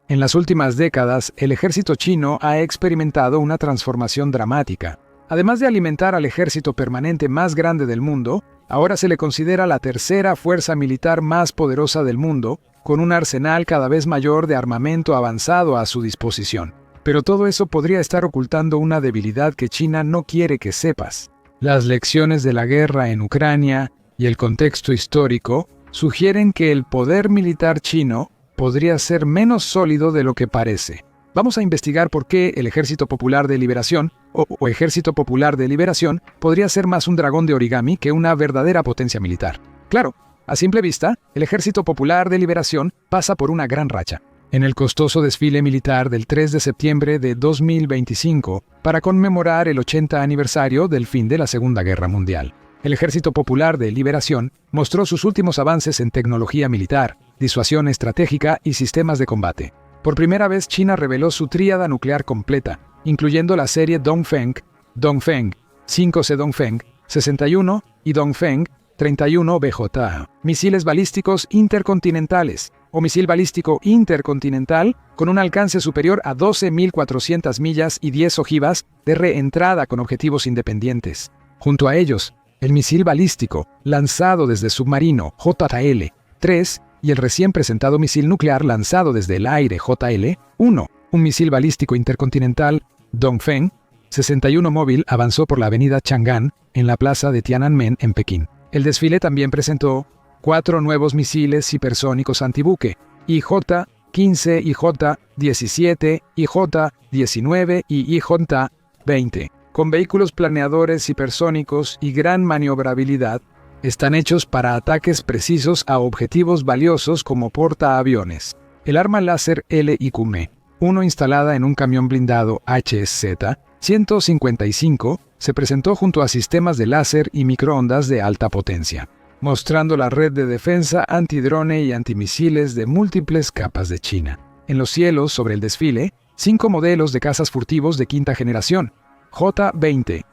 En las últimas décadas, el ejército chino ha experimentado una transformación dramática. Además de alimentar al ejército permanente más grande del mundo, ahora se le considera la tercera fuerza militar más poderosa del mundo, con un arsenal cada vez mayor de armamento avanzado a su disposición. Pero todo eso podría estar ocultando una debilidad que China no quiere que sepas. Las lecciones de la guerra en Ucrania y el contexto histórico sugieren que el poder militar chino podría ser menos sólido de lo que parece. Vamos a investigar por qué el Ejército Popular de Liberación, o Ejército Popular de Liberación, podría ser más un dragón de origami que una verdadera potencia militar. Claro, a simple vista, el Ejército Popular de Liberación pasa por una gran racha. En el costoso desfile militar del 3 de septiembre de 2025, para conmemorar el 80 aniversario del fin de la Segunda Guerra Mundial, el Ejército Popular de Liberación mostró sus últimos avances en tecnología militar, disuasión estratégica y sistemas de combate. Por primera vez, China reveló su tríada nuclear completa, incluyendo la serie Dongfeng, 5C Dongfeng, 61 y Dongfeng 31 BJ, misiles balísticos intercontinentales, o misil balístico intercontinental con un alcance superior a 12.400 millas y 10 ojivas de reentrada con objetivos independientes. Junto a ellos, el misil balístico lanzado desde submarino JL-3 y el recién presentado misil nuclear lanzado desde el aire JL-1, un misil balístico intercontinental Dongfeng 61 móvil avanzó por la avenida Chang'an en la plaza de Tiananmen en Pekín. El desfile también presentó 4 nuevos misiles hipersónicos antibuque, IJ-15, IJ-17, IJ-19 y IJ-20, con vehículos planeadores hipersónicos y gran maniobrabilidad. Están hechos para ataques precisos a objetivos valiosos como portaaviones. El arma láser LIQM-1 instalada en un camión blindado HZ-155 se presentó junto a sistemas de láser y microondas de alta potencia, mostrando la red de defensa antidrone y antimisiles de múltiples capas de China. En los cielos sobre el desfile, 5 modelos de cazas furtivos de quinta generación, J-20,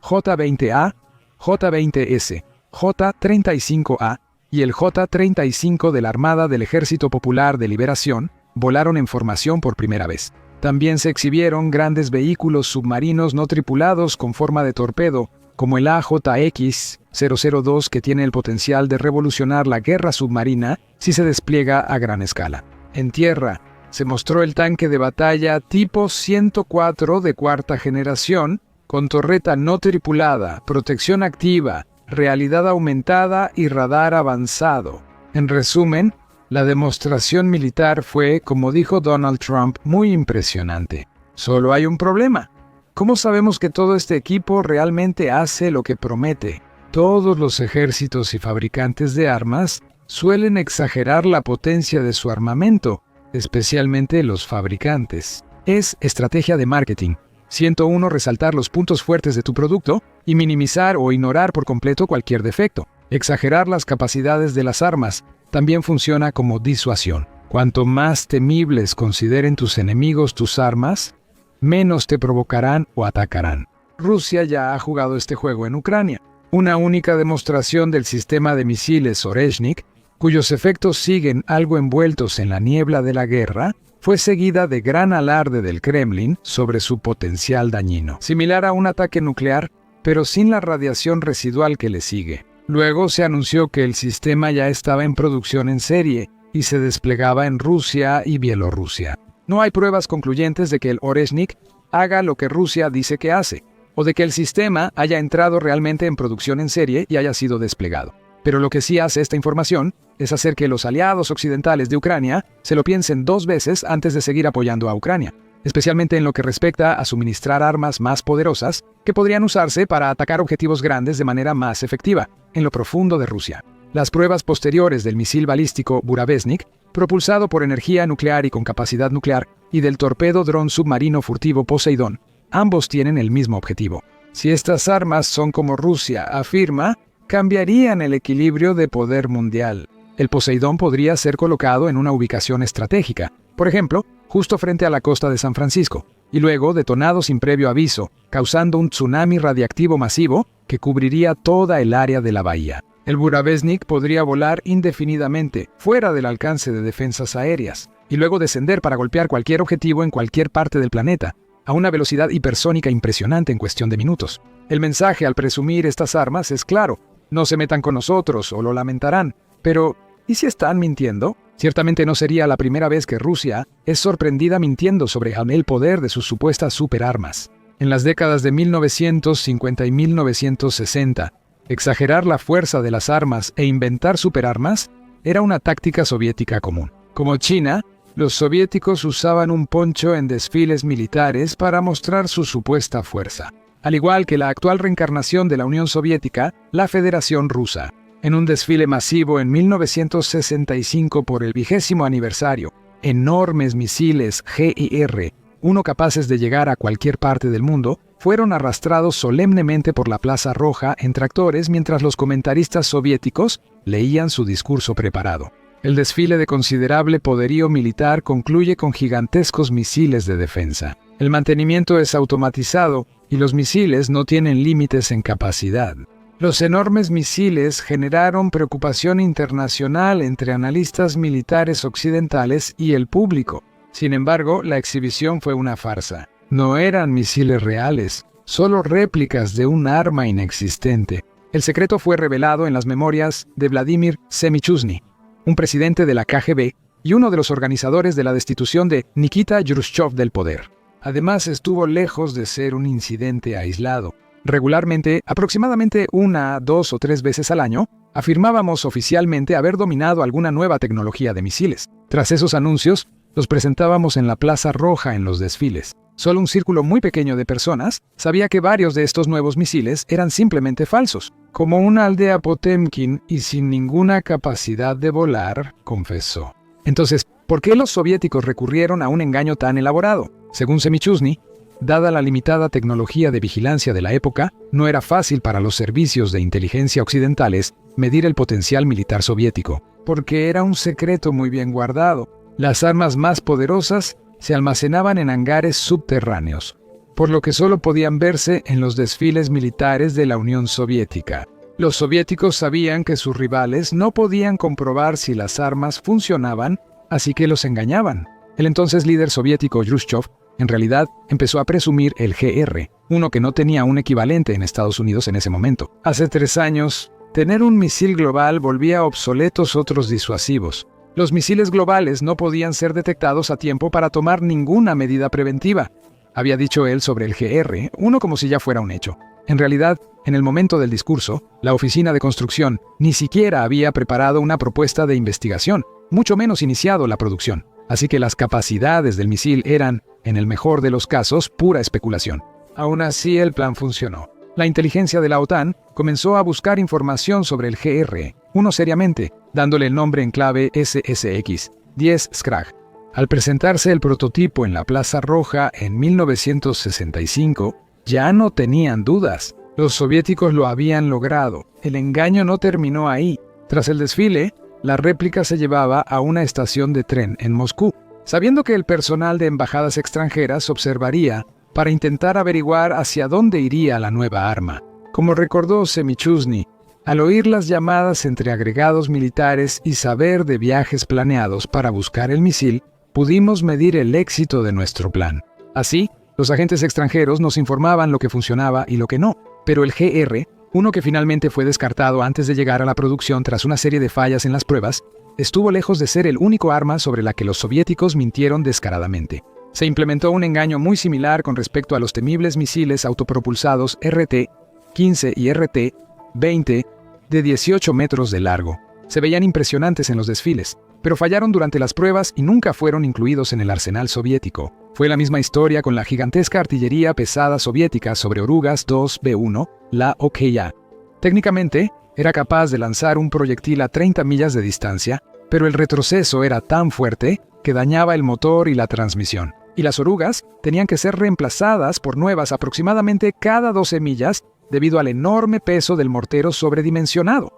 J-20A, J-20S, J-35A y el J-35 de la Armada del Ejército Popular de Liberación volaron en formación por primera vez. También se exhibieron grandes vehículos submarinos no tripulados con forma de torpedo, como el AJX-002 que tiene el potencial de revolucionar la guerra submarina si se despliega a gran escala. En tierra, se mostró el tanque de batalla tipo 104 de cuarta generación, con torreta no tripulada, protección activa, realidad aumentada y radar avanzado. En resumen, la demostración militar fue, como dijo Donald Trump, muy impresionante. Solo hay un problema. ¿Cómo sabemos que todo este equipo realmente hace lo que promete? Todos los ejércitos y fabricantes de armas suelen exagerar la potencia de su armamento, especialmente los fabricantes. Es estrategia de marketing. 101. Resaltar los puntos fuertes de tu producto y minimizar o ignorar por completo cualquier defecto. Exagerar las capacidades de las armas también funciona como disuasión. Cuanto más temibles consideren tus enemigos tus armas, menos te provocarán o atacarán. Rusia ya ha jugado este juego en Ucrania. Una única demostración del sistema de misiles Oreshnik, cuyos efectos siguen algo envueltos en la niebla de la guerra, fue seguida de gran alarde del Kremlin sobre su potencial dañino, similar a un ataque nuclear, pero sin la radiación residual que le sigue. Luego se anunció que el sistema ya estaba en producción en serie y se desplegaba en Rusia y Bielorrusia. No hay pruebas concluyentes de que el Oreshnik haga lo que Rusia dice que hace, o de que el sistema haya entrado realmente en producción en serie y haya sido desplegado. Pero lo que sí hace esta información es hacer que los aliados occidentales de Ucrania se lo piensen 2 veces antes de seguir apoyando a Ucrania, especialmente en lo que respecta a suministrar armas más poderosas que podrían usarse para atacar objetivos grandes de manera más efectiva, en lo profundo de Rusia. Las pruebas posteriores del misil balístico Burevestnik, propulsado por energía nuclear y con capacidad nuclear, y del torpedo dron submarino furtivo Poseidón, ambos tienen el mismo objetivo. Si estas armas son como Rusia afirma, cambiarían el equilibrio de poder mundial. El Poseidón podría ser colocado en una ubicación estratégica, por ejemplo, justo frente a la costa de San Francisco, y luego detonado sin previo aviso, causando un tsunami radiactivo masivo que cubriría toda el área de la bahía. El Burevestnik podría volar indefinidamente, fuera del alcance de defensas aéreas. y luego descender para golpear cualquier objetivo en cualquier parte del planeta, a una velocidad hipersónica impresionante en cuestión de minutos. El mensaje al presumir estas armas es claro: no se metan con nosotros o lo lamentarán. Pero, ¿y si están mintiendo? Ciertamente no sería la primera vez que Rusia es sorprendida mintiendo sobre el poder de sus supuestas superarmas. En las décadas de 1950 y 1960, exagerar la fuerza de las armas e inventar superarmas era una táctica soviética común. Como China, los soviéticos usaban un poncho en desfiles militares para mostrar su supuesta fuerza, al igual que la actual reencarnación de la Unión Soviética, la Federación Rusa. En un desfile masivo en 1965 por el 20º aniversario, enormes misiles GIR-1 capaces de llegar a cualquier parte del mundo fueron arrastrados solemnemente por la Plaza Roja en tractores mientras los comentaristas soviéticos leían su discurso preparado. El desfile de considerable poderío militar concluye con gigantescos misiles de defensa. El mantenimiento es automatizado y los misiles no tienen límites en capacidad. Los enormes misiles generaron preocupación internacional entre analistas militares occidentales y el público. Sin embargo, la exhibición fue una farsa. No eran misiles reales, solo réplicas de un arma inexistente. El secreto fue revelado en las memorias de Vladimir Semichuzny, un presidente de la KGB y uno de los organizadores de la destitución de Nikita Khrushchev del poder. Además, estuvo lejos de ser un incidente aislado. Regularmente, aproximadamente 1, 2 o 3 veces al año, afirmábamos oficialmente haber dominado alguna nueva tecnología de misiles. Tras esos anuncios, los presentábamos en la Plaza Roja en los desfiles. Solo un círculo muy pequeño de personas sabía que varios de estos nuevos misiles eran simplemente falsos, como una aldea Potemkin y sin ninguna capacidad de volar, confesó. Entonces, ¿por qué los soviéticos recurrieron a un engaño tan elaborado? Según Semichuzny, dada la limitada tecnología de vigilancia de la época, no era fácil para los servicios de inteligencia occidentales medir el potencial militar soviético, porque era un secreto muy bien guardado. Las armas más poderosas se almacenaban en hangares subterráneos, por lo que solo podían verse en los desfiles militares de la Unión Soviética. Los soviéticos sabían que sus rivales no podían comprobar si las armas funcionaban, así que los engañaban. El entonces líder soviético Khrushchev en realidad empezó a presumir el GR, uno que no tenía un equivalente en Estados Unidos en ese momento. Hace 3 años, tener un misil global volvía obsoletos otros disuasivos. Los misiles globales no podían ser detectados a tiempo para tomar ninguna medida preventiva, había dicho él sobre el GR-1 como si ya fuera un hecho. En realidad, en el momento del discurso, la oficina de construcción ni siquiera había preparado una propuesta de investigación, mucho menos iniciado la producción. Así que las capacidades del misil eran, en el mejor de los casos, pura especulación. Aún así, el plan funcionó. La inteligencia de la OTAN comenzó a buscar información sobre el GR-1 seriamente, dándole el nombre en clave SSX-10 Scrag. Al presentarse el prototipo en la Plaza Roja en 1965, ya no tenían dudas. Los soviéticos lo habían logrado. El engaño no terminó ahí. Tras el desfile, la réplica se llevaba a una estación de tren en Moscú, sabiendo que el personal de embajadas extranjeras observaría para intentar averiguar hacia dónde iría la nueva arma. Como recordó Semichuzny, al oír las llamadas entre agregados militares y saber de viajes planeados para buscar el misil, pudimos medir el éxito de nuestro plan. Así, los agentes extranjeros nos informaban lo que funcionaba y lo que no, pero el GR-1 que finalmente fue descartado antes de llegar a la producción tras una serie de fallas en las pruebas, estuvo lejos de ser el único arma sobre la que los soviéticos mintieron descaradamente. Se implementó un engaño muy similar con respecto a los temibles misiles autopropulsados RT-15 y RT-20 de 18 metros de largo. Se veían impresionantes en los desfiles, pero fallaron durante las pruebas y nunca fueron incluidos en el arsenal soviético. Fue la misma historia con la gigantesca artillería pesada soviética sobre orugas 2B1, la OKA. Técnicamente, era capaz de lanzar un proyectil a 30 millas de distancia, pero el retroceso era tan fuerte que dañaba el motor y la transmisión. Y las orugas tenían que ser reemplazadas por nuevas aproximadamente cada 12 millas debido al enorme peso del mortero sobredimensionado.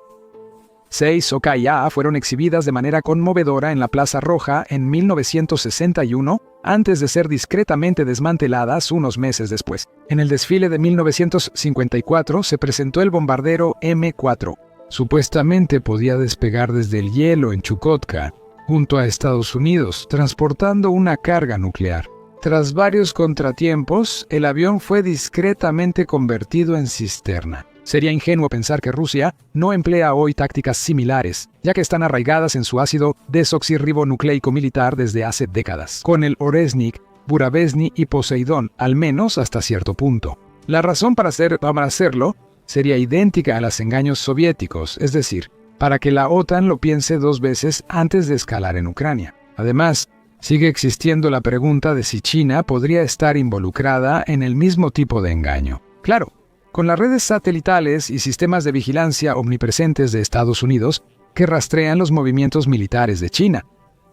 6 OKA fueron exhibidas de manera conmovedora en la Plaza Roja en 1961, antes de ser discretamente desmanteladas unos meses después. En el desfile de 1954 se presentó el bombardero M4. Supuestamente podía despegar desde el hielo en Chukotka, junto a Estados Unidos, transportando una carga nuclear. Tras varios contratiempos, el avión fue discretamente convertido en cisterna. Sería ingenuo pensar que Rusia no emplea hoy tácticas similares, ya que están arraigadas en su ácido desoxirribonucleico militar desde hace décadas, con el Oresnik, Burevestnik y Poseidón, al menos hasta cierto punto. La razón para hacerlo sería idéntica a los engaños soviéticos, es decir, para que la OTAN lo piense dos veces antes de escalar en Ucrania. Además, sigue existiendo la pregunta de si China podría estar involucrada en el mismo tipo de engaño. Claro, con las redes satelitales y sistemas de vigilancia omnipresentes de Estados Unidos que rastrean los movimientos militares de China,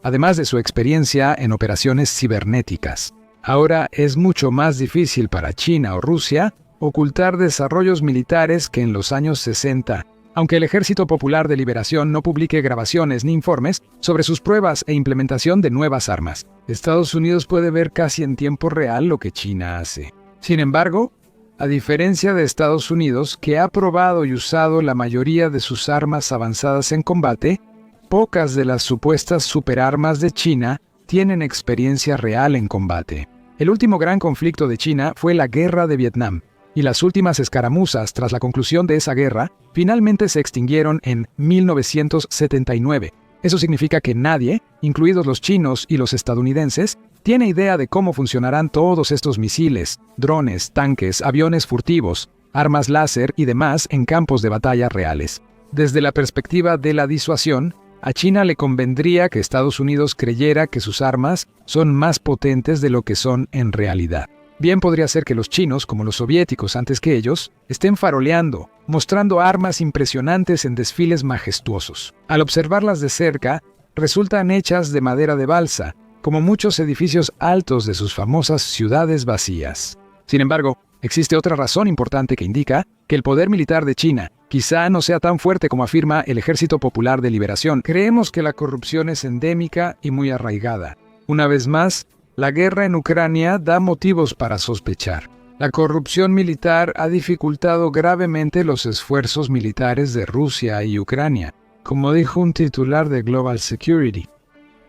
además de su experiencia en operaciones cibernéticas. Ahora es mucho más difícil para China o Rusia ocultar desarrollos militares que en los años 60, aunque el Ejército Popular de Liberación no publique grabaciones ni informes sobre sus pruebas e implementación de nuevas armas. Estados Unidos puede ver casi en tiempo real lo que China hace. Sin embargo, a diferencia de Estados Unidos, que ha probado y usado la mayoría de sus armas avanzadas en combate, pocas de las supuestas superarmas de China tienen experiencia real en combate. El último gran conflicto de China fue la Guerra de Vietnam, y las últimas escaramuzas tras la conclusión de esa guerra finalmente se extinguieron en 1979. Eso significa que nadie, incluidos los chinos y los estadounidenses, tiene idea de cómo funcionarán todos estos misiles, drones, tanques, aviones furtivos, armas láser y demás en campos de batalla reales. Desde la perspectiva de la disuasión, a China le convendría que Estados Unidos creyera que sus armas son más potentes de lo que son en realidad. Bien podría ser que los chinos, como los soviéticos antes que ellos, estén faroleando, mostrando armas impresionantes en desfiles majestuosos. Al observarlas de cerca, resultan hechas de madera de balsa, como muchos edificios altos de sus famosas ciudades vacías. Sin embargo, existe otra razón importante que indica que el poder militar de China quizá no sea tan fuerte como afirma el Ejército Popular de Liberación. Creemos que la corrupción es endémica y muy arraigada. Una vez más, la guerra en Ucrania da motivos para sospechar. La corrupción militar ha dificultado gravemente los esfuerzos militares de Rusia y Ucrania, como dijo un titular de Global Security.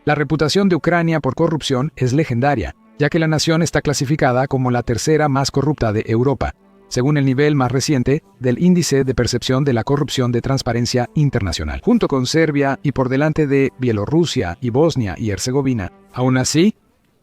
La reputación de Ucrania por corrupción es legendaria, ya que la nación está clasificada como la tercera más corrupta de Europa, según el nivel más reciente del Índice de Percepción de la Corrupción de Transparencia Internacional, junto con Serbia y por delante de Bielorrusia y Bosnia y Herzegovina. Aún así,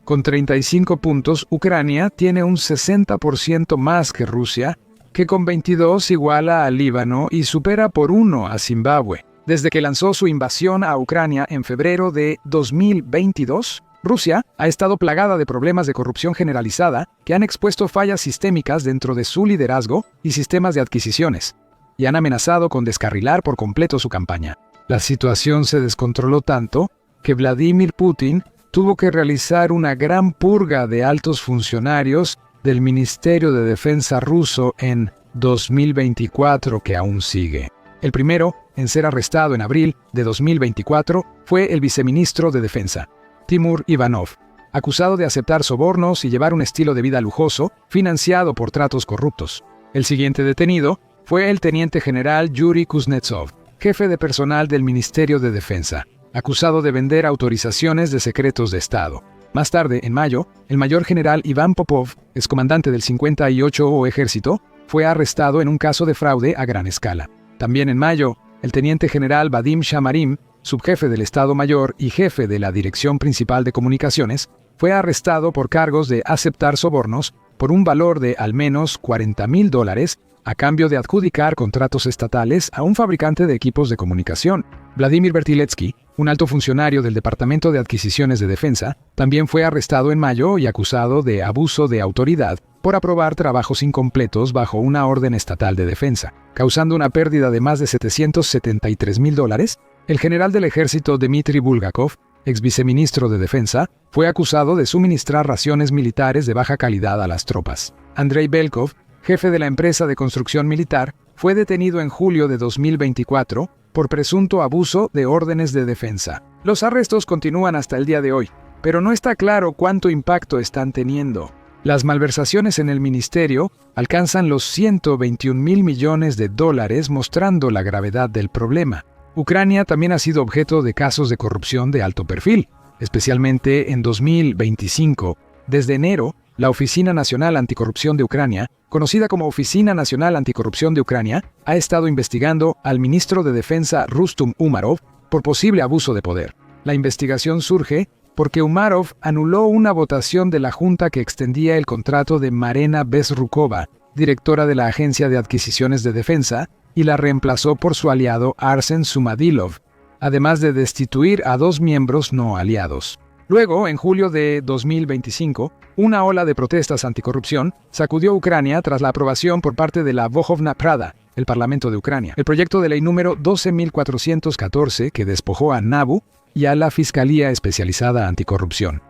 con 35 puntos, Ucrania tiene un 60% más que Rusia, que con 22 iguala a Líbano y supera por 1 a Zimbabue. Desde que lanzó su invasión a Ucrania en febrero de 2022, Rusia ha estado plagada de problemas de corrupción generalizada que han expuesto fallas sistémicas dentro de su liderazgo y sistemas de adquisiciones, y han amenazado con descarrilar por completo su campaña. La situación se descontroló tanto que Vladimir Putin tuvo que realizar una gran purga de altos funcionarios del Ministerio de Defensa ruso en 2024 que aún sigue. El primero en ser arrestado en abril de 2024 fue el viceministro de Defensa, Timur Ivanov, acusado de aceptar sobornos y llevar un estilo de vida lujoso financiado por tratos corruptos. El siguiente detenido fue el teniente general Yuri Kuznetsov, jefe de personal del Ministerio de Defensa, acusado de vender autorizaciones de secretos de Estado. Más tarde, en mayo, el mayor general Iván Popov, excomandante del 58 Ejército, fue arrestado en un caso de fraude a gran escala. También en mayo, el teniente general Vadim Shamarim, subjefe del Estado Mayor y jefe de la Dirección Principal de Comunicaciones, fue arrestado por cargos de aceptar sobornos por un valor de al menos $40,000 a cambio de adjudicar contratos estatales a un fabricante de equipos de comunicación. Vladimir Bertiletsky, un alto funcionario del Departamento de Adquisiciones de Defensa, también fue arrestado en mayo y acusado de abuso de autoridad por aprobar trabajos incompletos bajo una orden estatal de defensa, causando una pérdida de más de $773,000. El general del ejército Dmitry Bulgakov, ex viceministro de Defensa, fue acusado de suministrar raciones militares de baja calidad a las tropas. Andrei Belkov, jefe de la empresa de construcción militar, fue detenido en julio de 2024 por presunto abuso de órdenes de defensa. Los arrestos continúan hasta el día de hoy, pero no está claro cuánto impacto están teniendo. Las malversaciones en el ministerio alcanzan los $121,000 millones, mostrando la gravedad del problema. Ucrania también ha sido objeto de casos de corrupción de alto perfil, especialmente en 2025. Desde enero, la Oficina Nacional Anticorrupción de Ucrania, conocida como Oficina Nacional Anticorrupción de Ucrania, ha estado investigando al ministro de Defensa Rustum Umarov por posible abuso de poder. La investigación surge porque Umarov anuló una votación de la Junta que extendía el contrato de Marena Bezrukova, directora de la Agencia de Adquisiciones de Defensa, y la reemplazó por su aliado Arsen Sumadilov, además de destituir a 2 miembros no aliados. Luego, en julio de 2025, una ola de protestas anticorrupción sacudió Ucrania tras la aprobación por parte de la Verkhovna Rada, el Parlamento de Ucrania, el proyecto de ley número 12.414 que despojó a NABU y a la Fiscalía Especializada Anticorrupción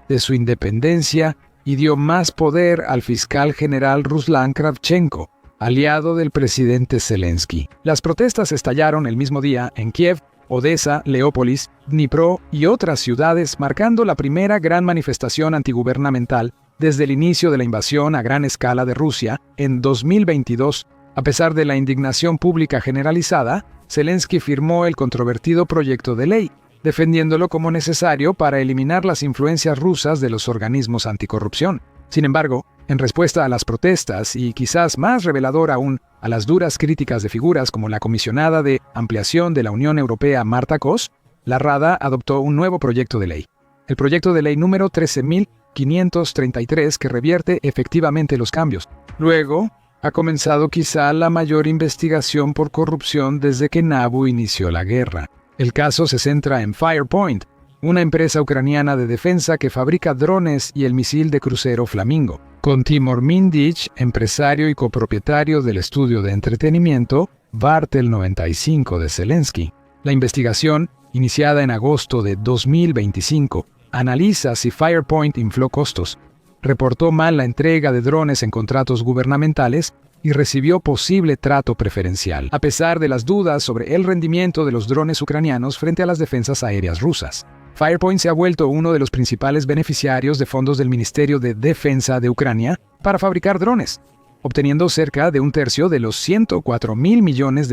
de su independencia y dio más poder al fiscal general Ruslan Kravchenko, aliado del presidente Zelensky. Las protestas estallaron el mismo día en Kiev, Odessa, Leópolis, Dnipro y otras ciudades, marcando la primera gran manifestación antigubernamental desde el inicio de la invasión a gran escala de Rusia en 2022. A pesar de la indignación pública generalizada, Zelensky firmó el controvertido proyecto de ley, defendiéndolo como necesario para eliminar las influencias rusas de los organismos anticorrupción. Sin embargo, en respuesta a las protestas y quizás más revelador aún a las duras críticas de figuras como la comisionada de ampliación de la Unión Europea Marta Kos, la Rada adoptó un nuevo proyecto de ley. El proyecto de ley número 13.533 que revierte efectivamente los cambios. Luego, ha comenzado quizá la mayor investigación por corrupción desde que NABU inició la guerra. El caso se centra en Firepoint, una empresa ucraniana de defensa que fabrica drones y el misil de crucero Flamingo, con Timur Mindich, empresario y copropietario del estudio de entretenimiento Vartel 95 de Zelensky. La investigación, iniciada en agosto de 2025, analiza si Firepoint infló costos, reportó mal la entrega de drones en contratos gubernamentales y recibió posible trato preferencial, a pesar de las dudas sobre el rendimiento de los drones ucranianos frente a las defensas aéreas rusas. Firepoint se ha vuelto uno de los principales beneficiarios de fondos del Ministerio de Defensa de Ucrania para fabricar drones, obteniendo cerca de un tercio de los $104.000 millones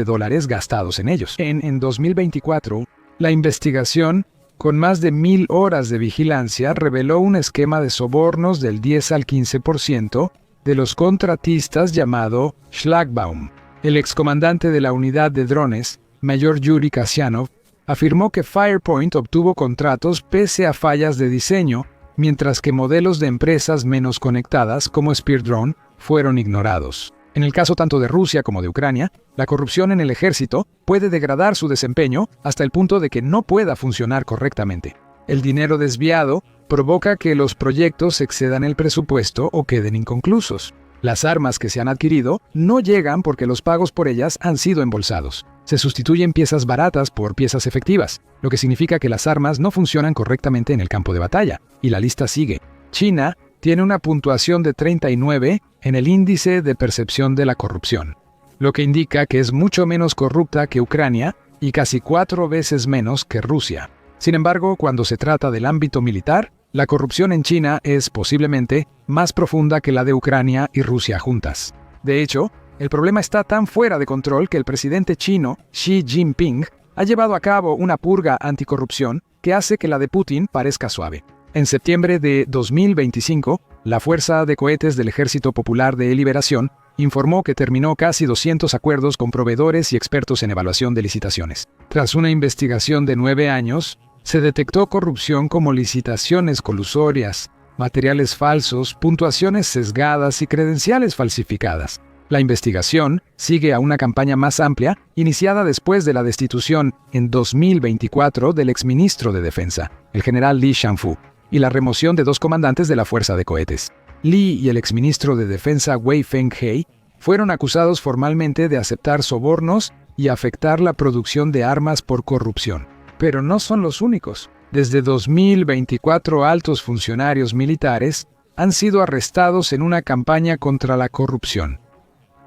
gastados en ellos. En 2024, la investigación, con más de 1.000 horas de vigilancia, reveló un esquema de sobornos del 10 al 15% de los contratistas llamado Schlagbaum. El excomandante de la unidad de drones, Mayor Yuri Kasyanov, afirmó que Firepoint obtuvo contratos pese a fallas de diseño, mientras que modelos de empresas menos conectadas, como Spear Drone, fueron ignorados. En el caso tanto de Rusia como de Ucrania, la corrupción en el ejército puede degradar su desempeño hasta el punto de que no pueda funcionar correctamente. El dinero desviado provoca que los proyectos excedan el presupuesto o queden inconclusos. Las armas que se han adquirido no llegan porque los pagos por ellas han sido embolsados. Se sustituyen piezas baratas por piezas efectivas, lo que significa que las armas no funcionan correctamente en el campo de batalla, y la lista sigue. China tiene una puntuación de 39 en el índice de percepción de la corrupción, lo que indica que es mucho menos corrupta que Ucrania y casi 4 veces menos que Rusia. Sin embargo, cuando se trata del ámbito militar, la corrupción en China es posiblemente más profunda que la de Ucrania y Rusia juntas. De hecho, el problema está tan fuera de control que el presidente chino, Xi Jinping, ha llevado a cabo una purga anticorrupción que hace que la de Putin parezca suave. En septiembre de 2025, la Fuerza de Cohetes del Ejército Popular de Liberación informó que terminó casi 200 acuerdos con proveedores y expertos en evaluación de licitaciones. Tras una investigación de 9 años, se detectó corrupción como licitaciones colusorias, materiales falsos, puntuaciones sesgadas y credenciales falsificadas. La investigación sigue a una campaña más amplia, iniciada después de la destitución en 2024 del exministro de Defensa, el general Li Shangfu, y la remoción de 2 comandantes de la Fuerza de Cohetes. Li y el exministro de Defensa Wei Fenghe fueron acusados formalmente de aceptar sobornos y afectar la producción de armas por corrupción. Pero no son los únicos. Desde 2024, altos funcionarios militares han sido arrestados en una campaña contra la corrupción.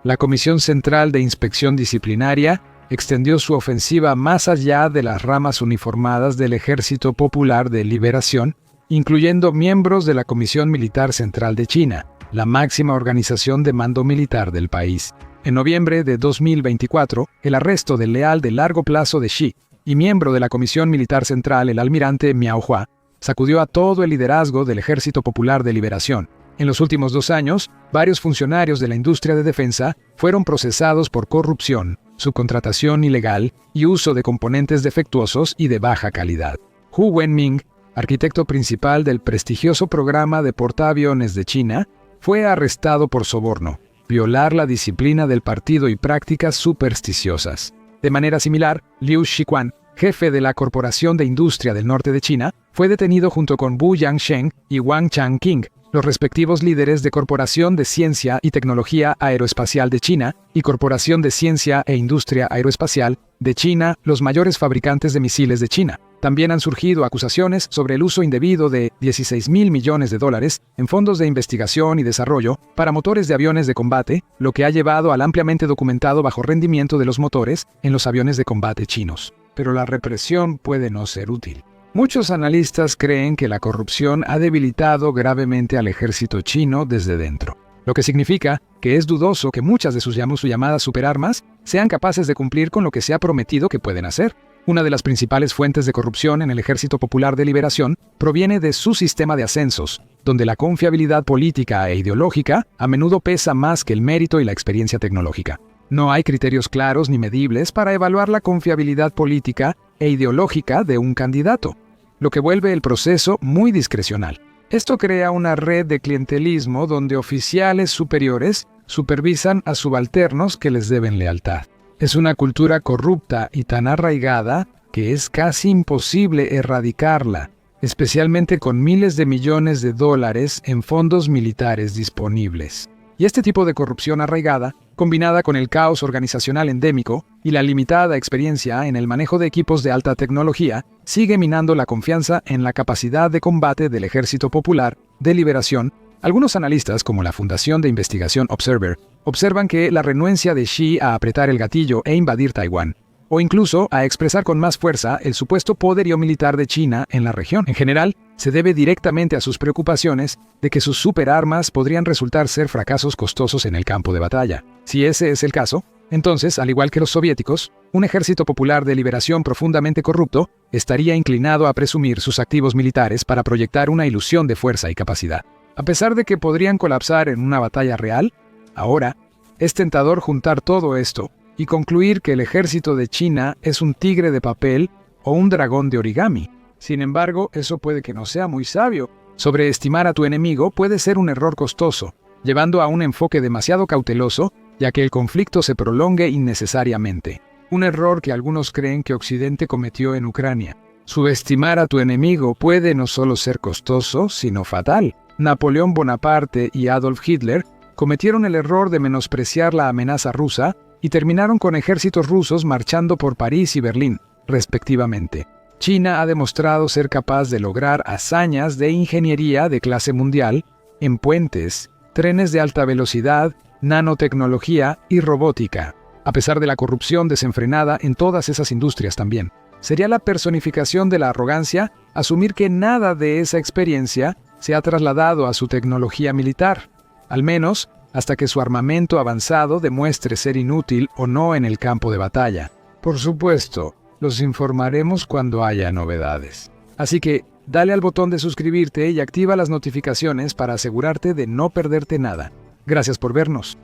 La Comisión Central de Inspección Disciplinaria extendió su ofensiva más allá de las ramas uniformadas del Ejército Popular de Liberación, incluyendo miembros de la Comisión Militar Central de China, la máxima organización de mando militar del país. En noviembre de 2024, el arresto del leal de largo plazo de Xi y miembro de la Comisión Militar Central, el almirante Miao Hua, sacudió a todo el liderazgo del Ejército Popular de Liberación. En los últimos 2 años, varios funcionarios de la industria de defensa fueron procesados por corrupción, subcontratación ilegal y uso de componentes defectuosos y de baja calidad. Hu Wenming, arquitecto principal del prestigioso programa de portaaviones de China, fue arrestado por soborno, violar la disciplina del partido y prácticas supersticiosas. De manera similar, Liu Shiquan, jefe de la Corporación de Industria del Norte de China, fue detenido junto con Bu Yangsheng y Wang Changqing, los respectivos líderes de Corporación de Ciencia y Tecnología Aeroespacial de China y Corporación de Ciencia e Industria Aeroespacial de China, los mayores fabricantes de misiles de China. También han surgido acusaciones sobre el uso indebido de $16,000 millones en fondos de investigación y desarrollo para motores de aviones de combate, lo que ha llevado al ampliamente documentado bajo rendimiento de los motores en los aviones de combate chinos. Pero la represión puede no ser útil. Muchos analistas creen que la corrupción ha debilitado gravemente al ejército chino desde dentro, lo que significa que es dudoso que muchas de sus llamadas superarmas sean capaces de cumplir con lo que se ha prometido que pueden hacer. Una de las principales fuentes de corrupción en el Ejército Popular de Liberación proviene de su sistema de ascensos, donde la confiabilidad política e ideológica a menudo pesa más que el mérito y la experiencia tecnológica. No hay criterios claros ni medibles para evaluar la confiabilidad política e ideológica de un candidato, lo que vuelve el proceso muy discrecional. Esto crea una red de clientelismo donde oficiales superiores supervisan a subalternos que les deben lealtad. Es una cultura corrupta y tan arraigada que es casi imposible erradicarla, especialmente con miles de millones de dólares en fondos militares disponibles. Y este tipo de corrupción arraigada, combinada con el caos organizacional endémico y la limitada experiencia en el manejo de equipos de alta tecnología, sigue minando la confianza en la capacidad de combate del Ejército Popular de Liberación. Algunos analistas, como la Fundación de Investigación Observer, observan que la renuencia de Xi a apretar el gatillo e invadir Taiwán, o incluso a expresar con más fuerza el supuesto poderío militar de China en la región, en general, se debe directamente a sus preocupaciones de que sus superarmas podrían resultar ser fracasos costosos en el campo de batalla. Si ese es el caso, entonces, al igual que los soviéticos, un ejército popular de liberación profundamente corrupto estaría inclinado a presumir sus activos militares para proyectar una ilusión de fuerza y capacidad. A pesar de que podrían colapsar en una batalla real, ahora es tentador juntar todo esto y concluir que el ejército de China es un tigre de papel o un dragón de origami. Sin embargo, eso puede que no sea muy sabio. Sobreestimar a tu enemigo puede ser un error costoso, llevando a un enfoque demasiado cauteloso, ya que el conflicto se prolongue innecesariamente. Un error que algunos creen que Occidente cometió en Ucrania. Subestimar a tu enemigo puede no solo ser costoso, sino fatal. Napoleón Bonaparte y Adolf Hitler cometieron el error de menospreciar la amenaza rusa y terminaron con ejércitos rusos marchando por París y Berlín, respectivamente. China ha demostrado ser capaz de lograr hazañas de ingeniería de clase mundial en puentes, trenes de alta velocidad, nanotecnología y robótica, a pesar de la corrupción desenfrenada en todas esas industrias también. Sería la personificación de la arrogancia asumir que nada de esa experiencia se ha trasladado a su tecnología militar, al menos hasta que su armamento avanzado demuestre ser inútil o no en el campo de batalla. Por supuesto, los informaremos cuando haya novedades. Así que, dale al botón de suscribirte y activa las notificaciones para asegurarte de no perderte nada. Gracias por vernos.